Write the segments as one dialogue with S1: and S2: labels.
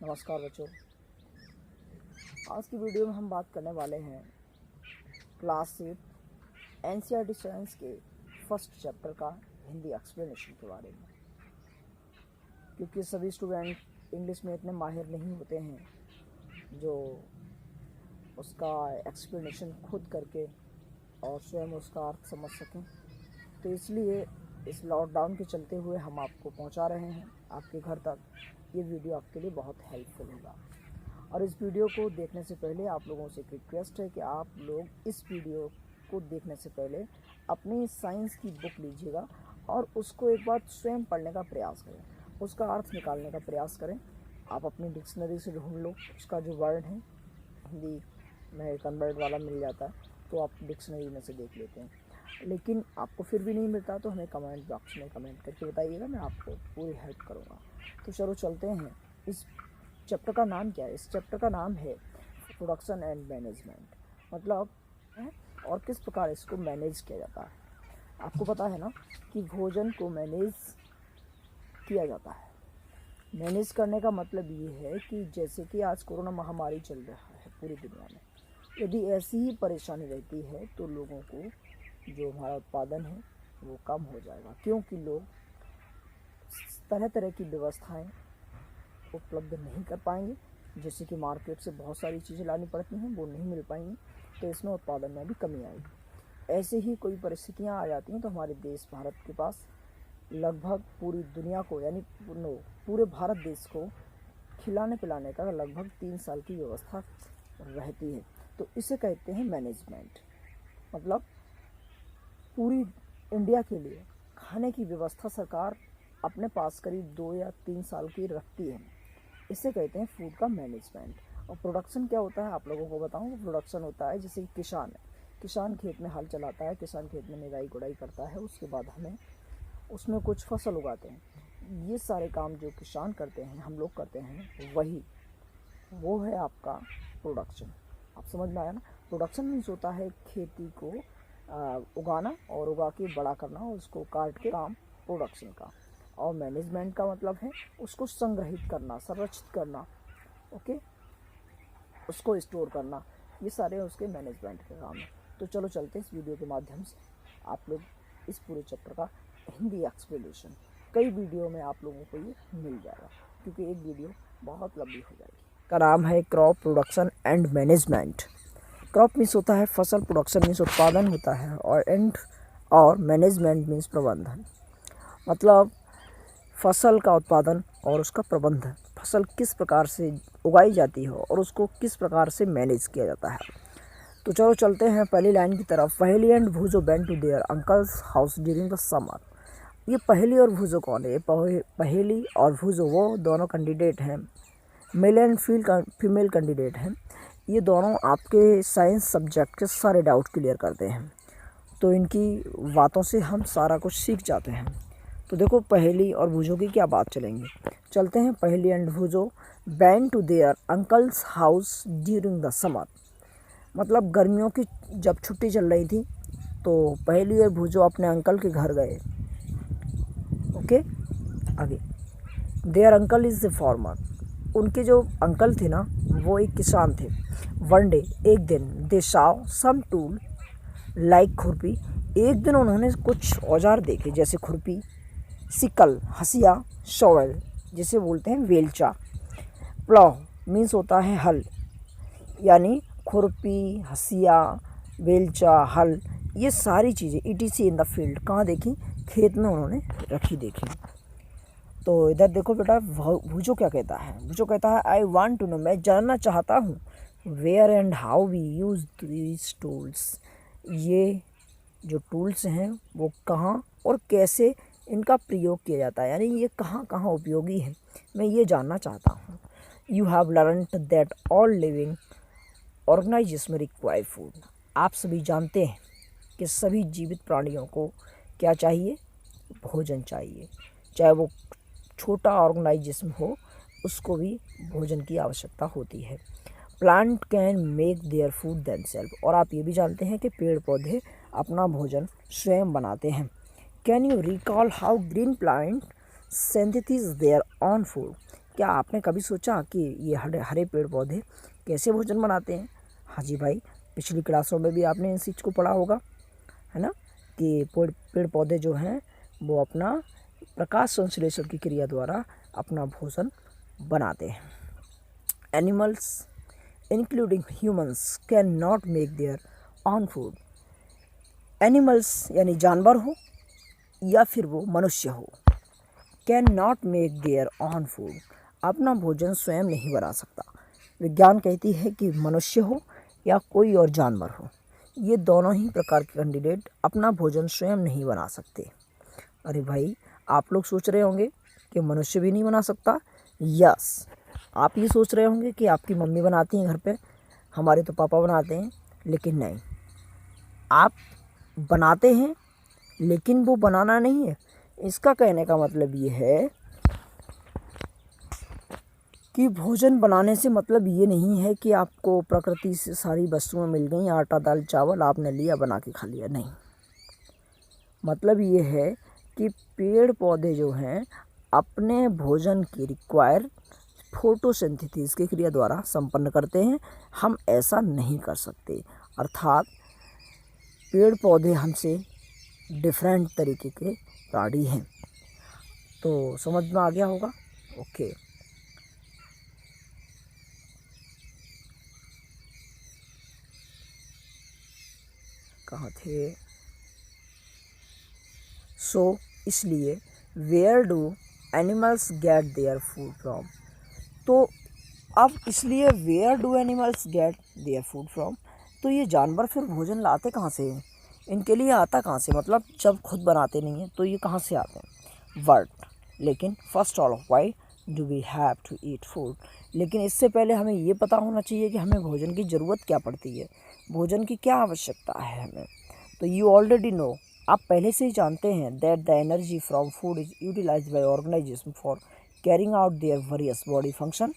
S1: नमस्कार बच्चों। आज की वीडियो में हम बात करने वाले हैं क्लास 8 एनसीईआरटी साइंस के फर्स्ट चैप्टर का हिंदी एक्सप्लेनेशन के बारे में, क्योंकि सभी स्टूडेंट इंग्लिश में इतने माहिर नहीं होते हैं जो उसका एक्सप्लेनेशन खुद करके और स्वयं उसका अर्थ समझ सकें। तो इसलिए इस लॉकडाउन के चलते हुए हम आपको पहुंचा रहे हैं आपके घर तक। ये वीडियो आपके लिए बहुत हेल्पफुल होगा। और इस वीडियो को देखने से पहले आप लोगों से एक रिक्वेस्ट है कि आप लोग इस वीडियो को देखने से पहले अपनी साइंस की बुक लीजिएगा और उसको एक बार स्वयं पढ़ने का प्रयास करें, उसका अर्थ निकालने का प्रयास करें। आप अपनी डिक्शनरी से ढूंढ लो उसका जो वर्ड है, हिंदी में कन्वर्ट वाला मिल जाता है तो आप डिक्शनरी में से देख लेते हैं। लेकिन आपको फिर भी नहीं मिलता तो हमें कमेंट बॉक्स में कमेंट करके बताइएगा, मैं आपको पूरी हेल्प करूँगा। तो चलो चलते हैं। इस चैप्टर का नाम क्या है? इस चैप्टर का नाम है प्रोडक्शन एंड मैनेजमेंट। मतलब है और किस प्रकार इसको मैनेज किया जाता है। आपको पता है ना कि भोजन को मैनेज किया जाता है। मैनेज करने का मतलब ये है कि जैसे कि आज कोरोना महामारी चल रहा है पूरी दुनिया में, यदि ऐसी ही परेशानी रहती है तो लोगों को जो हमारा उत्पादन है वो कम हो जाएगा, क्योंकि लोग तरह तरह की व्यवस्थाएं उपलब्ध नहीं कर पाएंगे। जैसे कि मार्केट से बहुत सारी चीज़ें लानी पड़ती हैं, वो नहीं मिल पाएंगी, तो इसमें उत्पादन में भी कमी आएगी। ऐसे ही कोई परिस्थितियां आ जाती हैं तो हमारे देश भारत के पास लगभग पूरी दुनिया को यानी पूरे भारत देश को खिलाने पिलाने का लगभग 3 साल की व्यवस्था रहती है। तो इसे कहते हैं मैनेजमेंट। मतलब पूरी इंडिया के लिए खाने की व्यवस्था सरकार अपने पास करीब 2 या 3 साल की रखती है। इसे कहते हैं फूड का मैनेजमेंट। और प्रोडक्शन क्या होता है आप लोगों को बताऊं। प्रोडक्शन होता है जैसे किसान है, किसान खेत में हल चलाता है, किसान खेत में निराई गुड़ाई करता है, उसके बाद हमें उसमें कुछ फसल उगाते हैं। ये सारे काम जो किसान करते हैं, हम लोग करते हैं, वो है आपका प्रोडक्शन। आप समझ में आया ना। प्रोडक्शन मीन्स होता है खेती को उगाना और उगा के बड़ा करना और उसको काट के काम प्रोडक्शन का। और मैनेजमेंट का मतलब है उसको संग्रहित करना, संरक्षित करना, ओके, उसको स्टोर करना। ये सारे उसके मैनेजमेंट के काम है। तो चलो चलते हैं इस वीडियो के माध्यम से आप लोग इस पूरे चैप्टर का हिंदी एक्सप्लेनेशन कई वीडियो में आप लोगों को ये मिल जाएगा, क्योंकि एक वीडियो बहुत लंबी हो जाएगी। का नाम है crop production and management. Crop means होता है फसल, प्रोडक्शन मीन्स उत्पादन होता है, और मैनेजमेंट मीन्स प्रबंधन। मतलब फसल का उत्पादन और उसका प्रबंधन, फसल किस प्रकार से उगाई जाती है और उसको किस प्रकार से मैनेज किया जाता है। तो चलो चलते हैं पहली लाइन की तरफ। Paheli and Bhujo went to their uncle's house during the summer. ये पहेली और भूजो कौन है? पहेली और भूजो वो दोनों कैंडिडेट हैं, मेल एंड फीमेल कैंडिडेट हैं। ये दोनों आपके साइंस सब्जेक्ट के सारे डाउट क्लियर करते हैं। तो इनकी बातों से हम सारा कुछ सीख जाते हैं। तो देखो पहेली और भूजो की क्या बात चलते हैं। Paheli and Bhujo went to their uncle's house during the summer. मतलब गर्मियों की जब छुट्टी चल रही थी तो पहेली और भूजो अपने अंकल के घर गए। ओके, आगे। Their uncle is a farmer. उनके जो अंकल थे ना वो एक किसान थे। वन डे, एक दिन, दे साव सम टूल लाइक खुरपी। एक दिन उन्होंने कुछ औजार देखे जैसे खुरपी, सिकल हसिया, शॉवेल जिसे बोलते हैं वेलचा। प्लाव मीन्स होता है हल, यानी खुरपी, हसिया, वेलचा, हल, ये सारी चीज़ें ईटीसी इन द फील्ड कहाँ देखी? खेत में उन्होंने रखी देखी। तो इधर देखो बेटा, भूजो क्या कहता है? भूजो कहता है आई वांट टू नो, मैं जानना चाहता हूँ, where and how we use these tools. ये जो टूल्स हैं वो कहाँ और कैसे इनका प्रयोग किया जाता है, यानी ये कहाँ कहाँ उपयोगी है, मैं ये जानना चाहता हूँ। You have learned that all living organisation require food. आप सभी जानते हैं कि सभी जीवित प्राणियों को क्या चाहिए? भोजन चाहिए। चाहे वो छोटा ऑर्गेनाइजेशन हो उसको भी भोजन की आवश्यकता होती है। Plant can make their food themself. और आप ये भी जानते हैं कि पेड़ पौधे अपना भोजन स्वयं बनाते हैं। Can you recall how green plant synthesise their own food. क्या आपने कभी सोचा कि ये हरे हरे पेड़ पौधे कैसे भोजन बनाते हैं? हाँ जी भाई, पिछली क्लासों में भी आपने इस चीज़ को पढ़ा होगा, है ना, कि पेड़ पौधे जो हैं वो अपना प्रकाश संश्लेषण की क्रिया द्वारा अपना भोजन बनाते हैं। Animals including humans can not make their own food. Animals यानी जानवर हो या फिर वो मनुष्य हो, can not make their own food, अपना भोजन स्वयं नहीं बना सकता। विज्ञान कहती है कि मनुष्य हो या कोई और जानवर हो, ये दोनों ही प्रकार के कैंडिडेट अपना भोजन स्वयं नहीं बना सकते। अरे भाई, आप लोग सोच रहे होंगे कि मनुष्य भी नहीं बना सकता। यस, आप ये सोच रहे होंगे कि आपकी मम्मी बनाती हैं घर पे, हमारे तो पापा बनाते हैं, लेकिन नहीं, आप बनाते हैं लेकिन वो बनाना नहीं है। इसका कहने का मतलब ये है कि भोजन बनाने से मतलब ये नहीं है कि आपको प्रकृति से सारी वस्तुएं मिल गई, आटा दाल चावल आपने लिया बना के खा लिया, नहीं। मतलब ये है कि पेड़ पौधे जो हैं अपने भोजन की रिक्वायर फोटोसिंथेसिस की क्रिया द्वारा संपन्न करते हैं, हम ऐसा नहीं कर सकते। अर्थात पेड़ पौधे हमसे डिफरेंट तरीके के प्राणी हैं। तो समझ में आ गया होगा? ओके, कहाँ थे? सो इसलिए where do animals get their food from. तो अब इसलिए where do animals get their food from, तो ये जानवर फिर भोजन लाते कहाँ से हैं? इनके लिए आता कहाँ से? मतलब जब खुद बनाते नहीं हैं तो ये कहाँ से आते हैं? वर्ड। लेकिन first all why do we have to eat food, लेकिन इससे पहले हमें ये पता होना चाहिए कि हमें भोजन की ज़रूरत क्या पड़ती है, भोजन की क्या आवश्यकता है हमें। तो यू ऑलरेडी नो, आप पहले से ही जानते हैं that the energy from food is utilised by organisation for carrying out their various body function.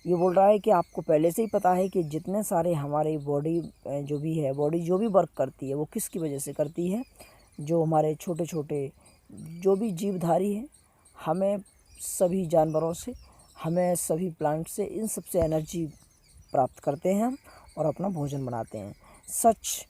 S1: ये बोल रहा है कि आपको पहले से ही पता है कि जितने सारे हमारे बॉडी जो भी है, बॉडी जो भी वर्क करती है वो किसकी वजह से करती है? जो हमारे छोटे छोटे जो भी जीवधारी हैं, हमें सभी जानवरों से, हमें सभी प्लांट से, इन सब से एनर्जी प्राप्त करते हैं हम और अपना भोजन बनाते हैं। सच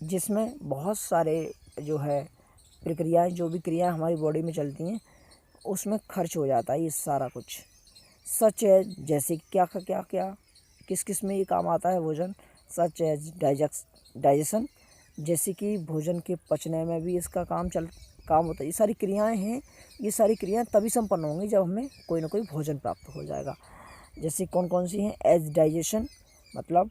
S1: जिसमें बहुत सारे जो है प्रक्रियाएं, जो भी क्रियाएं हमारी बॉडी में चलती हैं उसमें खर्च हो जाता है ये सारा कुछ। सच है जैसे क्या क्या क्या किस किस में ये काम आता है भोजन? सच है डाइजेशन, जैसे कि भोजन के पचने में भी इसका काम होता है। ये सारी क्रियाएं हैं, ये सारी क्रियाएं तभी संपन्न होंगी जब हमें कोई ना कोई भोजन प्राप्त हो जाएगा। जैसे कौन कौन सी हैं? एज डाइजेशन, मतलब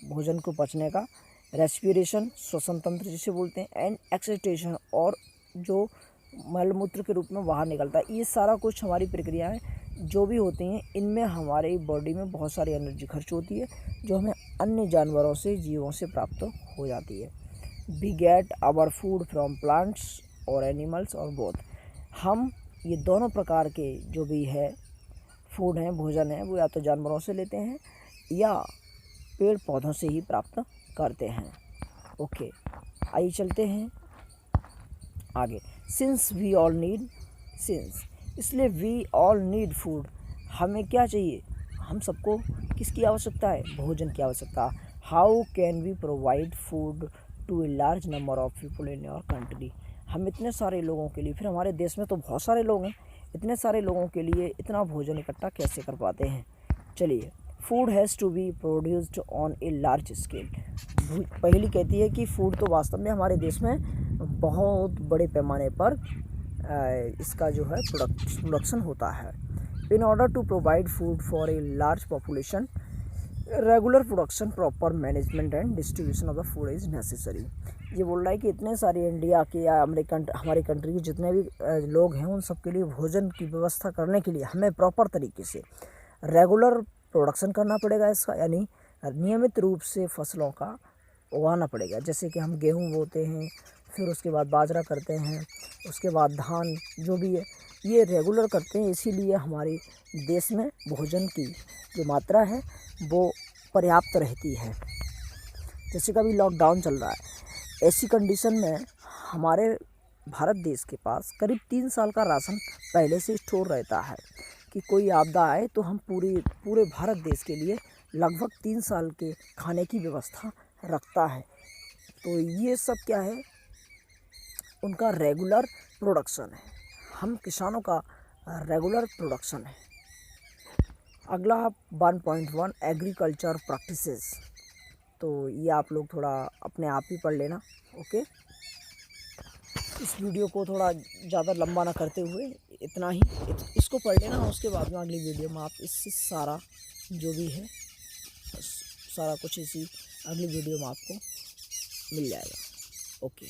S1: भोजन को पचने का, रेस्पिरेशन, श्वसन तंत्र जिसे बोलते हैं, एंड एक्सक्रीशन, और जो मलमूत्र के रूप में बाहर निकलता है। ये सारा कुछ हमारी प्रक्रियाएं जो भी होती हैं, इनमें हमारी बॉडी में बहुत सारी एनर्जी खर्च होती है जो हमें अन्य जानवरों से, जीवों से प्राप्त हो जाती है। We get our food from plants और एनिमल्स और बोथ। हम ये दोनों प्रकार के जो भी है फूड हैं, भोजन है, वो या तो जानवरों से लेते हैं या पेड़ पौधों से ही प्राप्त करते हैं। ओके, आइए चलते हैं आगे। सिंस वी ऑल नीड, इसलिए वी ऑल नीड फूड, हमें क्या चाहिए? हम सबको किसकी आवश्यकता है? भोजन की आवश्यकता। How can we provide food to a large number of people in your country. हम इतने सारे लोगों के लिए, फिर हमारे देश में तो बहुत सारे लोग हैं, इतने सारे लोगों के लिए इतना भोजन इकट्ठा कैसे कर पाते हैं? चलिए, food has to be produced on a large scale. पहली कहती है कि फूड तो वास्तव में हमारे देश में बहुत बड़े पैमाने पर इसका जो है प्रोडक्शन होता है। In order to provide food for a large population, regular production, proper management and distribution of the food is necessary. ये बोल रहा है कि इतने सारे इंडिया के या हमारी कंट्री के जितने भी लोग हैं, उन सब के लिए भोजन की व्यवस्था करने के लिए हमें प्रॉपर तरीके से रेगुलर प्रोडक्शन करना पड़ेगा इसका, यानी नियमित रूप से फसलों का उगाना पड़ेगा। जैसे कि हम गेहूँ बोते हैं, फिर उसके बाद बाजरा करते हैं, उसके बाद धान, जो भी है ये रेगुलर करते हैं। इसीलिए हमारे देश में भोजन की जो मात्रा है वो पर्याप्त रहती है। जैसे कि अभी लॉकडाउन चल रहा है, ऐसी कंडीशन में हमारे भारत देश के पास करीब 3 साल का राशन पहले से स्टोर रहता है कि कोई आपदा आए तो हम पूरे भारत देश के लिए लगभग 3 साल के खाने की व्यवस्था रखता है। तो ये सब क्या है, उनका रेगुलर प्रोडक्शन है, हम किसानों का रेगुलर प्रोडक्शन है। अगला 1.1 एग्रीकल्चर प्रैक्टिसेस, तो ये आप लोग थोड़ा अपने आप ही पढ़ लेना। ओके, इस वीडियो को थोड़ा ज़्यादा लंबा ना करते हुए इतना ही इसको पढ़ लेना। उसके बाद में अगली वीडियो में आप इससे सारा जो भी है सारा कुछ इसी अगली वीडियो में आपको मिल जाएगा। ओके।